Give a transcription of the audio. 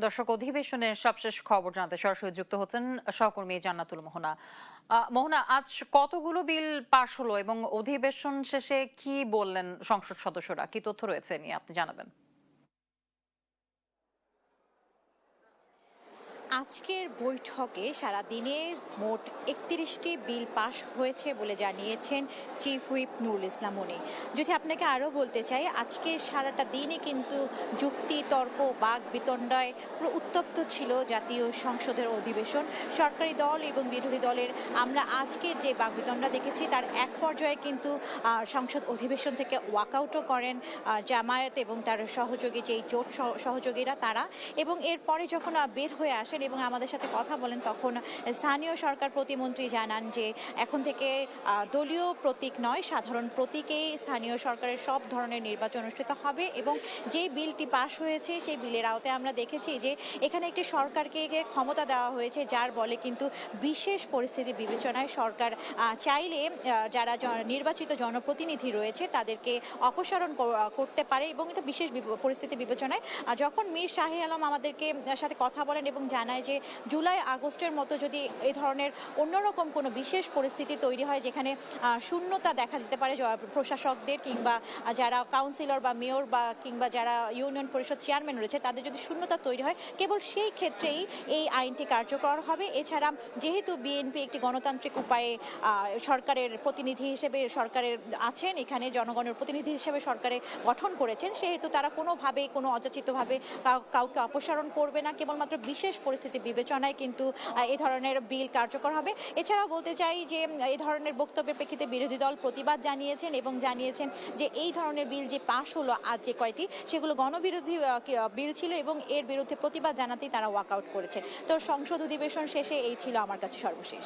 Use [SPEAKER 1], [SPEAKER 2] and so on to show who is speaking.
[SPEAKER 1] দর্শক, অধিবেশনের সবশেষ খবর জানতে সরাসরি যুক্ত হচ্ছেন সহকর্মী জান্নাতুল মোহনা। মোহনা, আজ কতগুলো বিল পাশ হলো এবং অধিবেশন শেষে কি বললেন সংসদ সদস্যরা, কি তথ্য রয়েছে নিয়ে আপনি জানাবেন?
[SPEAKER 2] আজকের বৈঠকে সারাদিনের মোট ৩১টি বিল পাশ হয়েছে বলে জানিয়েছেন চিফ হুইপ নুরুল ইসলাম মনি। যদি আপনাকে আরও বলতে চাই, আজকের সারাটা দিনই কিন্তু যুক্তি তর্ক বাক বিতণ্ডায় পুরো উত্তপ্ত ছিল জাতীয় সংসদের অধিবেশন। সরকারি দল এবং বিরোধী দলের আমরা আজকের যে বাক বিতণ্ডা দেখেছি তার এক পর্যায়ে কিন্তু সংসদ অধিবেশন থেকে ওয়াকআউটও করেন জামায়াত এবং তার সহযোগী যেই জোট সহযোগীরা তারা। এবং এরপরে যখন বের হয়ে আসেন এবং আমাদের সাথে কথা বলেন, তখন স্থানীয় সরকার প্রতিমন্ত্রী জানান যে এখন থেকে দলীয় প্রতীক নয়, সাধারণ প্রতীকেই স্থানীয় সরকারের সব ধরনের নির্বাচন অনুষ্ঠিত হবে। এবং যে বিলটি পাশ হয়েছে সেই বিলের আওতায় আমরা দেখেছি যে এখানে একটি সরকারকে ক্ষমতা দেওয়া হয়েছে, যার বলে কিন্তু বিশেষ পরিস্থিতি বিবেচনায় সরকার চাইলে যারা নির্বাচিত জনপ্রতিনিধি রয়েছে তাদেরকে অপসারণ করতে পারে। এবং এটা বিশেষ পরিস্থিতি বিবেচনায় যখন মীর শাহী আলম আমাদেরকে সাথে কথা বলেন এবং জানায় যে জুলাই আগস্টের মতো যদি এই ধরনের অন্যরকম কোনো বিশেষ পরিস্থিতি তৈরি হয় যেখানে শূন্যতা দেখা দিতে পারে প্রশাসকদের কিংবা যারা কাউন্সিলর বা মেয়র বা কিংবা যারা ইউনিয়ন পরিষদ চেয়ারম্যান রয়েছে তাদের যদি শূন্যতা তৈরি হয়, কেবল সেই ক্ষেত্রেই এই আইনটি কার্যকর হবে। এছাড়া যেহেতু বিএনপি একটি গণতান্ত্রিক উপায়ে সরকারের প্রতিনিধি হিসেবে সরকারের আছেন, এখানে জনগণের প্রতিনিধি হিসেবে সরকারে গঠন করেছেন, সেহেতু তারা কোনোভাবেই কোনো অযাচিতভাবে কাউকে অপসারণ করবে না। কেবলমাত্র বিশেষ পরিস্থিতি বিবেচনায় কিন্তু এই ধরনের বিল কার্যকর হবে। এছাড়াও বলতে চাই যে এই ধরনের বক্তব্যের প্রেক্ষিতে বিরোধী দল প্রতিবাদ জানিয়েছেন এবং জানিয়েছেন যে এই ধরনের বিল যে পাশ হলো আজ যে কয়টি, সেগুলো গণবিরোধী বিল ছিল এবং এর বিরুদ্ধে প্রতিবাদ জানাতেই তারা ওয়াকআউট করেছে। তো সংসদ অধিবেশন শেষে এই ছিল আমার কাছে সর্বশেষ।